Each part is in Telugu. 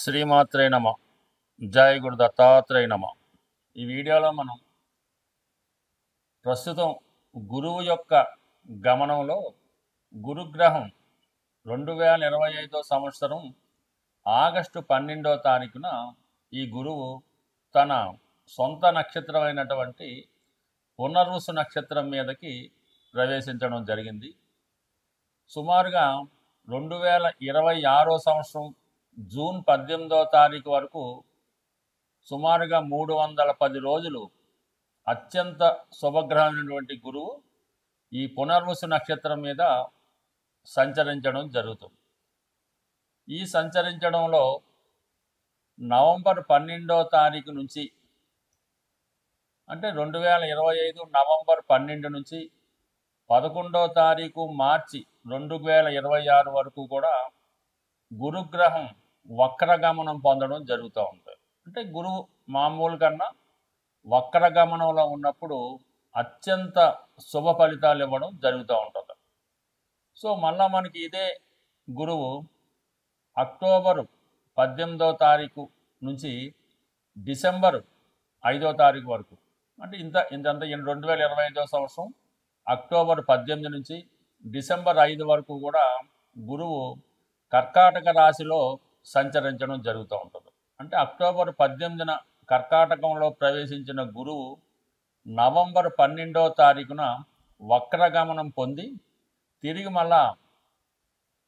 శ్రీమాత్రే నమ. జై గురు దత్తాత్రేయ నమ. ఈ వీడియోలో మనం ప్రస్తుతం గురువు యొక్క గమనంలో గురుగ్రహం 2025 సంవత్సరం ఆగస్టు 12వ తారీఖున ఈ గురువు తన సొంత నక్షత్రమైనటువంటి పునర్వసు నక్షత్రం మీదకి ప్రవేశించడం జరిగింది. సుమారుగా 2026 సంవత్సరం జూన్ 18వ తారీఖు వరకు సుమారుగా 310 రోజులు అత్యంత శుభగ్రహమైనటువంటి గురువు ఈ పునర్వసు నక్షత్రం మీద సంచరించడం జరుగుతుంది. ఈ సంచరించడంలో నవంబర్ 12వ తారీఖు నుంచి అంటే 2025 నవంబర్ 12 నుంచి 11వ తారీఖు మార్చి 2026 వరకు కూడా గురుగ్రహం వక్రగమనం పొందడం జరుగుతూ ఉంటుంది. అంటే గురువు మామూలు కన్నా వక్రగమనంలో ఉన్నప్పుడు అత్యంత శుభ ఫలితాలు ఇవ్వడం జరుగుతూ ఉంటుంది. సో మళ్ళా మనకి ఇదే గురువు అక్టోబర్ 18వ తారీఖు నుంచి డిసెంబర్ 5వ తారీఖు వరకు అంటే ఇంతంతా 2025 సంవత్సరం అక్టోబర్ 18 నుంచి డిసెంబర్ 5 వరకు కూడా గురువు కర్కాటక రాశిలో సంచరించడం జరుగుతూ ఉంటుంది. అంటే అక్టోబర్ 18న కర్కాటకంలో ప్రవేశించిన గురువు నవంబర్ 12వ తారీఖున వక్రగమనం పొంది తిరిగి మళ్ళా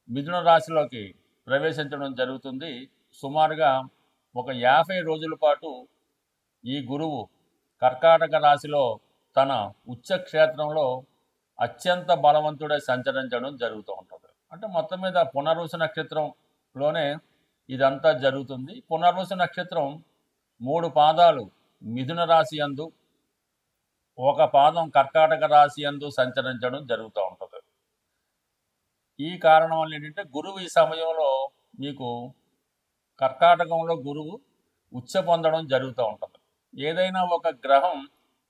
మిథున రాశిలోకి ప్రవేశించడం జరుగుతుంది. సుమారుగా ఒక 50 రోజుల పాటు ఈ గురువు కర్కాటక రాశిలో తన ఉచ్చక్షేత్రంలో అత్యంత బలవంతుడై సంచరించడం జరుగుతూ ఉంటుంది. అంటే మొత్తం మీద పునర్వసు నక్షత్రంలోనే ఇదంతా జరుగుతుంది. పునర్వసు నక్షత్రం 3 పాదాలు మిథున రాశి యందు, ఒక పాదం కర్కాటక రాశి యందు సంచరించడం జరుగుతూ ఉంటుంది. ఈ కారణం వల్ల ఏంటంటే గురువు ఈ సమయంలో మీకు కర్కాటకంలో గురువు ఉచ్చ పొందడం జరుగుతూ ఉంటుంది. ఏదైనా ఒక గ్రహం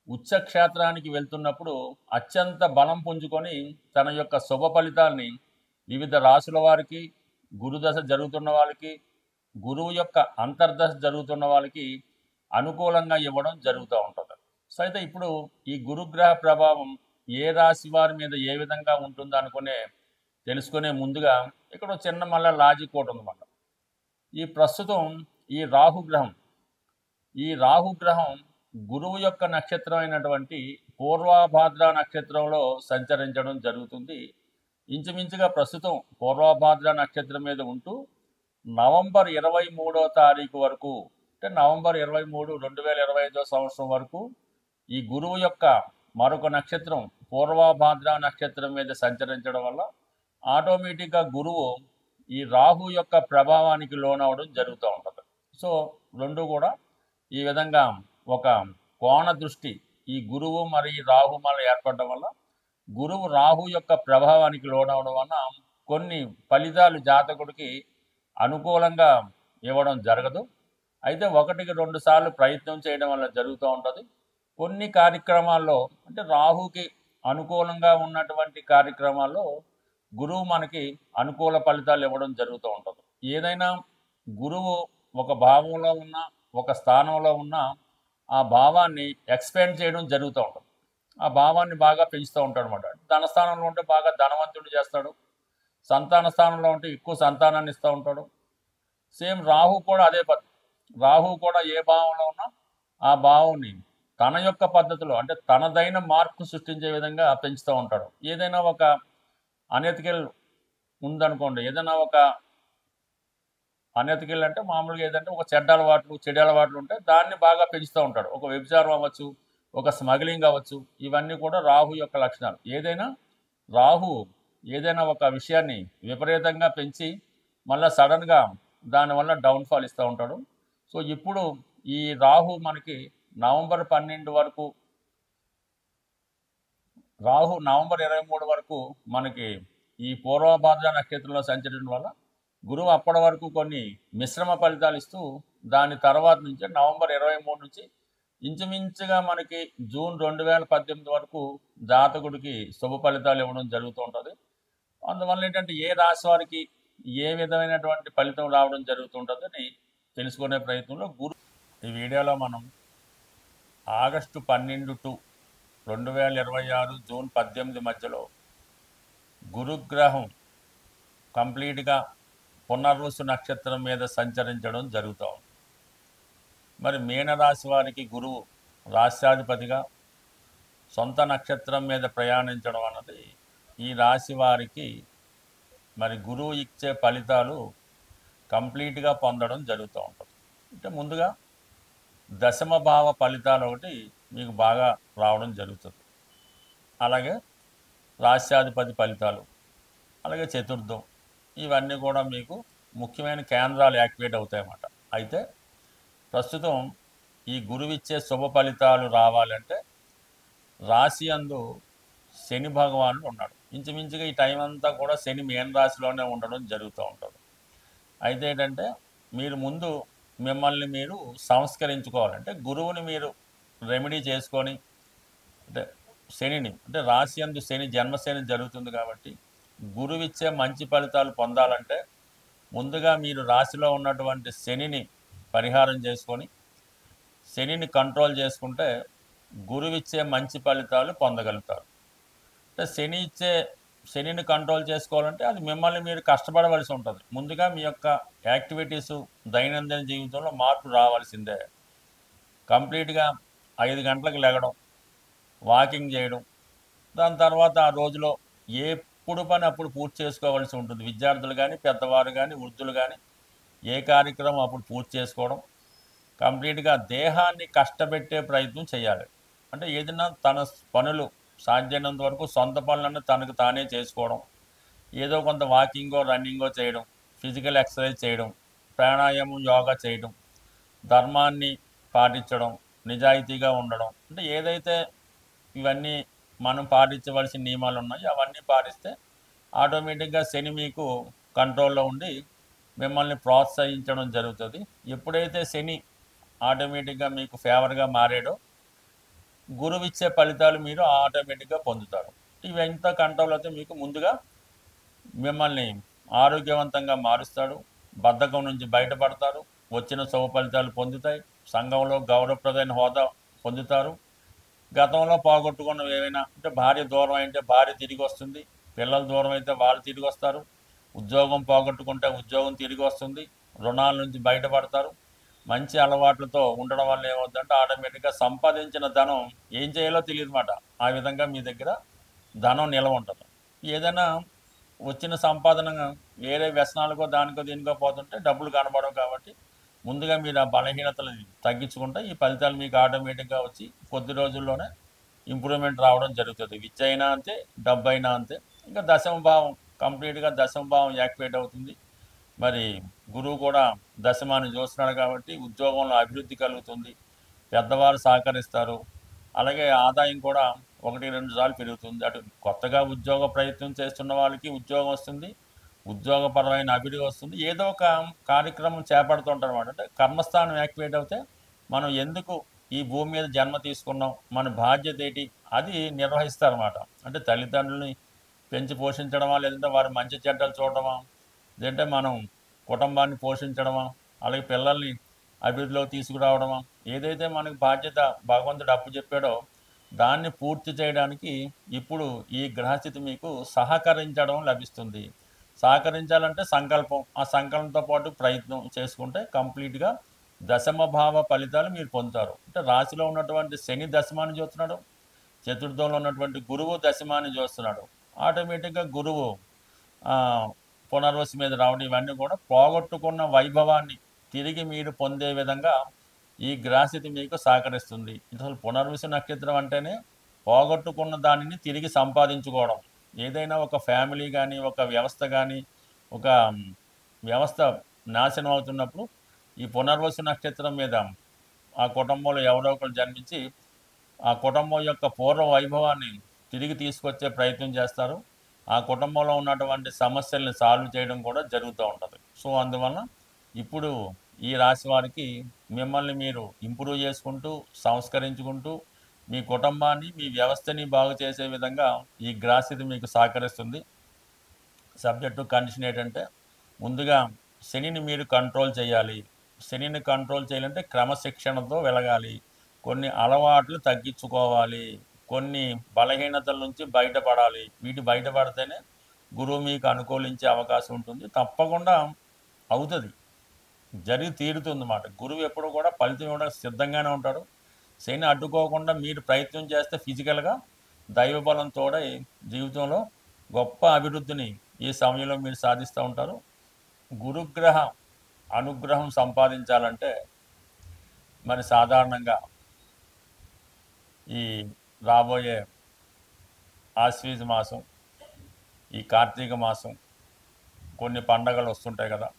ఉచ్చక్షేత్రానికి వెళ్తున్నప్పుడు అత్యంత బలం పుంజుకొని తన యొక్క శుభ ఫలితాల్ని వివిధ రాశుల వారికి, గురుదశ జరుగుతున్న వాళ్ళకి, గురువు యొక్క అంతర్దశ జరుగుతున్న వాళ్ళకి అనుకూలంగా ఇవ్వడం జరుగుతూ ఉంటుంది. సో అయితే ఇప్పుడు ఈ గురుగ్రహ ప్రభావం ఏ రాశి వారి మీద ఏ విధంగా ఉంటుందో తెలుసుకునే ముందుగా ఇక్కడ చిన్న మళ్ళీ లాజిక్ ఒకటి ఉందన్నమాట. ఈ ప్రస్తుతం ఈ రాహుగ్రహం గురువు యొక్క నక్షత్రం అయినటువంటి పూర్వభాద్ర నక్షత్రంలో సంచరించడం జరుగుతుంది. ఇంచుమించుగా ప్రస్తుతం పూర్వభాద్ర నక్షత్రం మీద ఉంటూ నవంబర్ 23వ తారీఖు వరకు అంటే నవంబర్ 23, 2025 సంవత్సరం వరకు ఈ గురువు యొక్క మరొక నక్షత్రం పూర్వభాద్ర నక్షత్రం మీద సంచరించడం వల్ల ఆటోమేటిక్గా గురువు ఈ రాహు యొక్క ప్రభావానికి లోనవడం జరుగుతూ ఉంటుంది. సో రెండు కూడా ఈ విధంగా ఒక కోణ దృష్టి ఈ గురువు మరి రాహు మళ్ళీ ఏర్పడడం వల్ల గురువు రాహు యొక్క ప్రభావానికి లోనవడం వల్ల కొన్ని ఫలితాలు జాతకుడికి అనుకూలంగా ఇవ్వడం జరగదు. అయితే 1-2 సార్లు ప్రయత్నం చేయడం వల్ల జరుగుతూ ఉంటుంది. కొన్ని కార్యక్రమాల్లో అంటే రాహుకి అనుకూలంగా ఉన్నటువంటి కార్యక్రమాల్లో గురువు మనకి అనుకూల ఫలితాలు ఇవ్వడం జరుగుతూ ఉంటుంది. ఏదైనా గురువు ఒక భావంలో ఉన్న ఒక స్థానంలో ఉన్న ఆ భావాన్ని ఎక్స్పాండ్ చేయడం జరుగుతూ ఉంటుంది. ఆ భావాన్ని బాగా పెంచుతూ ఉంటాడు అనమాట. ధనస్థానంలో ఉంటే బాగా ధనవంతుడు చేస్తాడు, సంతాన స్థానంలో ఉంటే ఎక్కువ సంతానాన్ని ఇస్తూ ఉంటాడు. సేమ్ రాహు కూడా అదే పద్ధతి. రాహు కూడా ఏ భావంలో ఉన్నా ఆ భావాన్ని తన యొక్క పద్ధతిలో అంటే తనదైన మార్పు సృష్టించే విధంగా పెంచుతూ ఉంటాడు. ఏదైనా ఒక అనెతికల్ ఉందనుకోండి, ఏదైనా ఒక అనెతికల్ అంటే మామూలుగా ఏదంటే ఒక చెడ్డ అలవాట్లు ఉంటే దాన్ని బాగా పెంచుతూ ఉంటాడు. ఒక వ్యభిచారం అవ్వచ్చు, ఒక స్మగ్లింగ్ అవ్వచ్చు, ఇవన్నీ కూడా రాహు యొక్క లక్షణాలు. రాహు ఏదైనా ఒక విషయాన్ని విపరీతంగా పెంచి మళ్ళీ సడన్గా దానివల్ల డౌన్ఫాల్ ఇస్తూ ఉంటాడు. సో ఇప్పుడు ఈ రాహు మనకి నవంబర్ 12 వరకు, రాహు నవంబర్ 23 వరకు మనకి ఈ పూర్వభాద్ర నక్షత్రంలో సంచరించడం వల్ల గురువు అప్పటి వరకు కొన్ని మిశ్రమ ఫలితాలు ఇస్తూ దాని తర్వాత నుంచి నవంబర్ 23 నుంచి ఇంచుమించుగా మనకి జూన్ 2018 వరకు జాతకుడికి శుభ ఫలితాలు ఇవ్వడం జరుగుతూ ఉంటుంది. అందువల్ల ఏంటంటే ఏ రాశి వారికి ఏ విధమైనటువంటి ఫలితం రావడం జరుగుతుంటుందని తెలుసుకునే ప్రయత్నంలో ఈ వీడియోలో మనం ఆగస్టు 12 టు 2026 జూన్ 18 మధ్యలో గురుగ్రహం కంప్లీట్గా పునర్వసు నక్షత్రం మీద సంచరించడం జరుగుతూ ఉంది. మరి మీనరాశి వారికి గురువు రాశ్యాధిపతిగా సొంత నక్షత్రం మీద ప్రయాణించడం అన్నది ఈ రాశి వారికి మరి గురువు ఇచ్చే ఫలితాలు కంప్లీట్గా పొందడం జరుగుతూ ఉంటుంది. అంటే ముందుగా దశమ భావ ఫలితాలు ఒకటి మీకు బాగా రావడం జరుగుతుంది. అలాగే రాశ్యాధిపతి ఫలితాలు, అలాగే చతుర్థం, ఇవన్నీ కూడా మీకు ముఖ్యమైన కేంద్రాలు యాక్టివేట్ అవుతాయన్నమాట. అయితే ప్రస్తుతం ఈ గురువిచ్చే శుభ ఫలితాలు రావాలంటే రాశి అందు శని భగవానుడు ఉన్నాడు. ఇంచుమించుగా ఈ టైం అంతా కూడా శని మీన రాశిలోనే ఉండడం జరుగుతూ ఉంటుంది. అయితే ఏంటంటే మీరు ముందు మిమ్మల్ని మీరు సంస్కరించుకోవాలంటే గురువుని మీరు రెమెడీ చేసుకొని, అంటే శనిని, అంటే రాశి అందు శని జన్మశని జరుగుతుంది కాబట్టి గురువిచ్చే మంచి ఫలితాలు పొందాలంటే ముందుగా మీరు రాశిలో ఉన్నటువంటి శనిని పరిహారం చేసుకొని శనిని కంట్రోల్ చేసుకుంటే గురువిచ్చే మంచి ఫలితాలు పొందగలుగుతారు. అంటే శనిని కంట్రోల్ చేసుకోవాలంటే అది మిమ్మల్ని మీరు కష్టపడవలసి ఉంటుంది. ముందుగా మీ యొక్క యాక్టివిటీస్ దైనందిన జీవితంలో మార్పు రావాల్సిందే. కంప్లీట్గా 5 గంటలకు లెగడం, వాకింగ్ చేయడం, దాని తర్వాత ఆ రోజులో ఎప్పుడు పని అప్పుడు పూర్తి చేసుకోవాల్సి ఉంటుంది. విద్యార్థులు కానీ, పెద్దవారు కానీ, వృద్ధులు కానీ ఏ కార్యక్రమం అప్పుడు పూర్తి చేసుకోవడం, కంప్లీట్గా దేహాన్ని కష్టపెట్టే ప్రయత్నం చేయాలి. అంటే ఏదైనా తన పనులు సాధ్యమైనంత వరకు సొంత పనులను తనకు తానే చేసుకోవడం, ఏదో కొంత వాకింగో రన్నింగో చేయడం, ఫిజికల్ ఎక్సర్సైజ్ చేయడం, ప్రాణాయామం యోగా చేయడం, ధర్మాన్ని పాటించడం, నిజాయితీగా ఉండడం, అంటే ఏదైతే ఇవన్నీ మనం పాటించవలసిన నియమాలు ఉన్నాయో అవన్నీ పాటిస్తే ఆటోమేటిక్గా శని మీకు కంట్రోల్లో ఉండి మిమ్మల్ని ప్రోత్సహించడం జరుగుతుంది. ఎప్పుడైతే శని ఆటోమేటిక్గా మీకు ఫేవర్గా మారాడో గురువు ఇచ్చే ఫలితాలు మీరు ఆటోమేటిక్గా పొందుతారు. ఇవంతా కంట్రోల్ అయితే మీకు ముందుగా మిమ్మల్ని ఆరోగ్యవంతంగా మారుస్తాడు, బద్ధకం నుంచి బయటపడతారు, వచ్చిన శుభ ఫలితాలు పొందుతాయి, సంఘంలో గౌరవప్రదమైన హోదా పొందుతారు. గతంలో పోగొట్టుకున్నవి ఏమైనా, అంటే భార్య దూరం అయితే భార్య తిరిగి వస్తుంది, పిల్లలు దూరం అయితే వాళ్ళు తిరిగి వస్తారు, ఉద్యోగం పోగొట్టుకుంటే ఉద్యోగం తిరిగి వస్తుంది, రుణాల నుంచి బయటపడతారు. మంచి అలవాట్లతో ఉండడం వల్ల ఏమవుతుందంటే ఆటోమేటిక్గా సంపాదించిన ధనం ఏం చేయాలో తెలియదు అన్నమాట. ఆ విధంగా మీ దగ్గర ధనం నిల్వ ఉంటుంది. ఏదైనా వచ్చిన సంపాదన వేరే వ్యసనాలకో దానికో దీనికో పోతుంటే డబ్బులు కనబడవు. కాబట్టి ముందుగా మీరు ఆ బలహీనతలు తగ్గించుకుంటే ఈ ఫలితాలు మీకు ఆటోమేటిక్గా వచ్చి కొద్ది రోజుల్లోనే ఇంప్రూవ్మెంట్ రావడం జరుగుతుంది. విద్య అయినా అంతే, డబ్బు అయినా అంతే. ఇంకా దశమ భావం కంప్లీట్గా దశమ భావం యాక్టివేట్ అవుతుంది. మరి గురువు కూడా దశమాన్ని చూస్తున్నాడు కాబట్టి ఉద్యోగంలో అభివృద్ధి కలుగుతుంది, పెద్దవారు సహకరిస్తారు, అలాగే ఆదాయం కూడా 1-2 సార్లు పెరుగుతుంది. అటు కొత్తగా ఉద్యోగ ప్రయత్నం చేస్తున్న వాళ్ళకి ఉద్యోగం వస్తుంది, ఉద్యోగపరమైన అభివృద్ధి వస్తుంది, ఏదో ఒక కార్యక్రమం చేపడుతుంటారు అన్నమాట. అంటే కర్మస్థానం యాక్టివేట్ అవుతే మనం ఎందుకు ఈ భూమి మీద జన్మ తీసుకున్నాం, మన బాధ్యత ఏంటి, అది నిర్వహిస్తారన్నమాట. అంటే తల్లిదండ్రులని పెంచి పోషించడమా, లేదంటే వారి మంచి చెడ్డలు చూడడమా, లేదంటే మనం కుటుంబాన్ని పోషించడమా, అలాగే పిల్లల్ని అభివృద్ధిలోకి తీసుకురావడమా, ఏదైతే మనకు బాధ్యత భగవంతుడు అప్పు చెప్పాడో దాన్ని పూర్తి చేయడానికి ఇప్పుడు ఈ గ్రహస్థితి మీకు సహకరించడం లభిస్తుంది. సహకరించాలంటే సంకల్పం, ఆ సంకల్పంతో పాటు ప్రయత్నం చేసుకుంటే కంప్లీట్గా దశమ భావ ఫలితాలు మీరు పొందుతారు. అంటే రాశిలో ఉన్నటువంటి శని దశమాన్ని చూస్తున్నాడు, చతుర్థంలో ఉన్నటువంటి గురువు దశమాన్ని చూస్తున్నాడు. ఆటోమేటిక్గా గురువు పునర్వసు మీద రావడం, ఇవన్నీ కూడా పోగొట్టుకున్న వైభవాన్ని తిరిగి మీరు పొందే విధంగా ఈ గ్రహస్థితి మీకు సహకరిస్తుంది. అసలు పునర్వసు నక్షత్రం అంటేనే పోగొట్టుకున్న దానిని తిరిగి సంపాదించుకోవడం. ఏదైనా ఒక ఫ్యామిలీ కానీ, ఒక వ్యవస్థ కానీ, ఒక వ్యవస్థ నాశనం అవుతున్నప్పుడు ఈ పునర్వసు నక్షత్రం మీద ఆ కుటుంబంలో ఎవరో ఒకరు జన్మించి ఆ కుటుంబం యొక్క పూర్వ వైభవాన్ని తిరిగి తీసుకొచ్చే ప్రయత్నం చేస్తారు. ఆ కుటుంబంలో ఉన్నటువంటి సమస్యల్ని సాల్వ్ చేయడం కూడా జరుగుతూ ఉంటుంది. సో అందువలన ఇప్పుడు ఈ రాశి వారికి మిమ్మల్ని మీరు ఇంప్రూవ్ చేసుకుంటూ, సంస్కరించుకుంటూ, మీ కుటుంబాన్ని, మీ వ్యవస్థని బాగు చేసే విధంగా ఈ గ్రహస్థితి మీకు సహకరిస్తుంది. సబ్జెక్టు కండిషన్ ఏంటంటే ముందుగా శనిని మీరు కంట్రోల్ చేయాలి. శనిని కంట్రోల్ చేయాలంటే క్రమశిక్షణతో వెలగాలి, కొన్ని అలవాట్లు తగ్గించుకోవాలి, కొన్ని బలహీనతల నుంచి బయటపడాలి. వీటి బయటపడితేనే గురువు మీకు అనుకూలించే అవకాశం ఉంటుంది. తప్పకుండా అవుతుంది, జరిగి తీరుతుందన్నమాట. గురువు ఎప్పుడు కూడా ఫలితం ఇవ్వడానికి సిద్ధంగానే ఉంటాడు. శని అడ్డుకోకుండా మీరు ప్రయత్నం చేస్తే ఫిజికల్గా దైవబలం తోడై జీవితంలో గొప్ప అభివృద్ధిని ఈ సమయంలో మీరు సాధిస్తూ ఉంటారు. గురుగ్రహ అనుగ్రహం సంపాదించాలంటే మరి సాధారణంగా ఈ రాబోయే ఆశ్వీజ మాసం, ఈ కార్తీక మాసం, కొన్ని పండగలు వస్తుంటాయి కదా.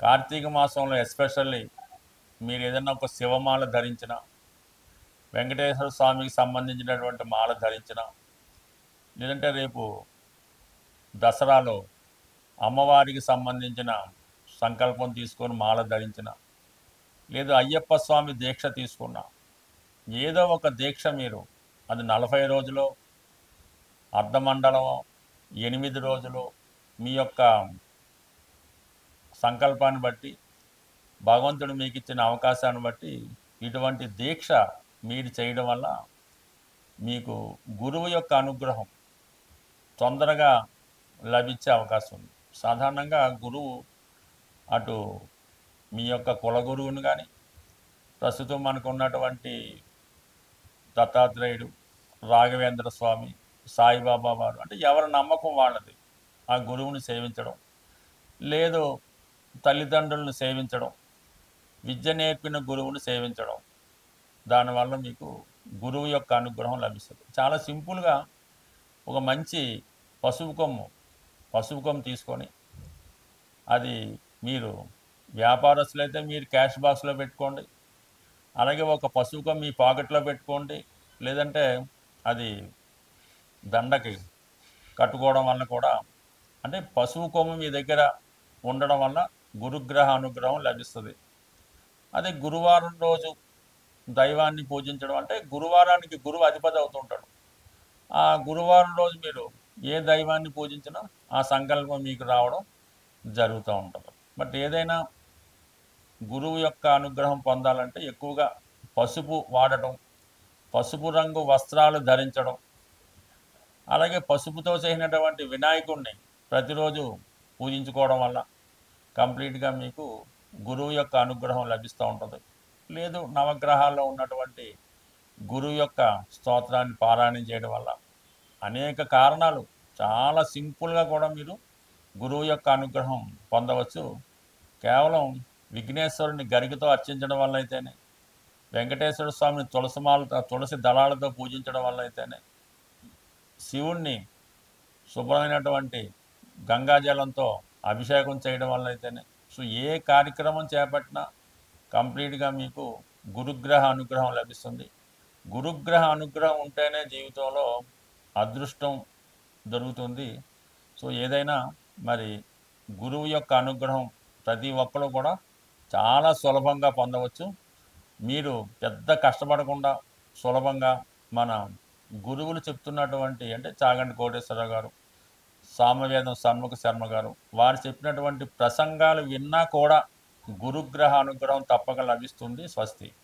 కార్తీక మాసంలో ఎస్పెషల్లీ మీరు ఏదైనా ఒక శివమాల ధరించిన, వెంకటేశ్వర స్వామికి సంబంధించినటువంటి మాల ధరించిన, లేదంటే రేపు దసరాలో అమ్మవారికి సంబంధించిన సంకల్పం తీసుకొని మాల ధరించిన, లేదు అయ్యప్ప స్వామి దీక్ష తీసుకున్న, ఏదో ఒక దీక్ష మీరు, అది 40 రోజులు, అర్ధమండలం, 8 రోజులు, మీ యొక్క సంకల్పాన్ని బట్టి, భగవంతుడు మీకు ఇచ్చిన అవకాశాన్ని బట్టి ఇటువంటి దీక్ష మీరు చేయడం వల్ల మీకు గురువు యొక్క అనుగ్రహం తొందరగా లభించే అవకాశం ఉంది. సాధారణంగా గురువు అటు మీ యొక్క కుల గురువుని కానీ, ప్రస్తుతం మనకు ఉన్నటువంటి దత్తాత్రేయుడు, రాఘవేంద్ర స్వామి, సాయిబాబా వారు, అంటే ఎవరి నమ్మకం వాళ్ళది, ఆ గురువుని సేవించడం, లేదు తల్లిదండ్రులను సేవించడం, విద్య నేర్పిన గురువుని సేవించడం, దానివల్ల మీకు గురువు యొక్క అనుగ్రహం లభిస్తుంది. చాలా సింపుల్గా ఒక మంచి పసుపు కొమ్ము తీసుకొని, అది మీరు వ్యాపారస్తులైతే మీరు క్యాష్ బాక్స్లో పెట్టుకోండి, అలాగే ఒక పసుపు కొమ్ము మీ పాకెట్లో పెట్టుకోండి, లేదంటే అది దండకి కట్టుకోవడం వల్ల కూడా, అంటే పసుపు కొమ్ము మీ దగ్గర ఉండడం వల్ల గురుగ్రహ అనుగ్రహం లభిస్తుంది. అదే గురువారం రోజు దైవాన్ని పూజించడం, అంటే గురువారానికి గురువు అధిపతి అవుతుంటాడు. ఆ గురువారం రోజు మీరు ఏ దైవాన్ని పూజించినా ఆ సంకల్పం మీకు రావడం జరుగుతూ ఉంటుంది. బట్ ఏదైనా గురువు యొక్క అనుగ్రహం పొందాలంటే ఎక్కువగా పసుపు వాడటం, పసుపు రంగు వస్త్రాలు ధరించడం, అలాగే పసుపుతో చేసినటువంటి వినాయకుడిని ప్రతిరోజు పూజించుకోవడం వల్ల కంప్లీట్గా మీకు గురువు యొక్క అనుగ్రహం లభిస్తూ ఉంటుంది. లేదు నవగ్రహాల్లో ఉన్నటువంటి గురువు యొక్క స్తోత్రాన్ని పారాయణం చేయడం వల్ల అనేక కారణాలు, చాలా సింపుల్గా కూడా మీరు గురువు యొక్క అనుగ్రహం పొందవచ్చు. కేవలం విఘ్నేశ్వరుని గరికతో అర్చించడం వల్ల అయితేనే, వెంకటేశ్వర స్వామిని తులసి దళాలతో పూజించడం వల్ల అయితేనే, శివుణ్ణి శుభ్రమైనటువంటి గంగాజలంతో అభిషేకం చేయడం వల్ల అయితేనే, సో ఏ కార్యక్రమం చేపట్టినా కంప్లీట్గా మీకు గురుగ్రహ అనుగ్రహం లభిస్తుంది. గురుగ్రహ అనుగ్రహం ఉంటేనే జీవితంలో అదృష్టం దొరుకుతుంది. సో ఏదైనా మరి గురువు యొక్క అనుగ్రహం ప్రతి ఒక్కరు కూడా చాలా సులభంగా పొందవచ్చు. మీరు పెద్ద కష్టపడకుండా సులభంగా మన గురువులు చెప్తున్నటువంటి, అంటే చాగంటి కోటేశ్వరరావు గారు, సామవేదం షణ్ముఖ శర్మ గారు, వారు చెప్పినటువంటి ప్రసంగాలు విన్నా కూడా గురుగ్రహ అనుగ్రహం తప్పక లభిస్తుంది. స్వస్తి.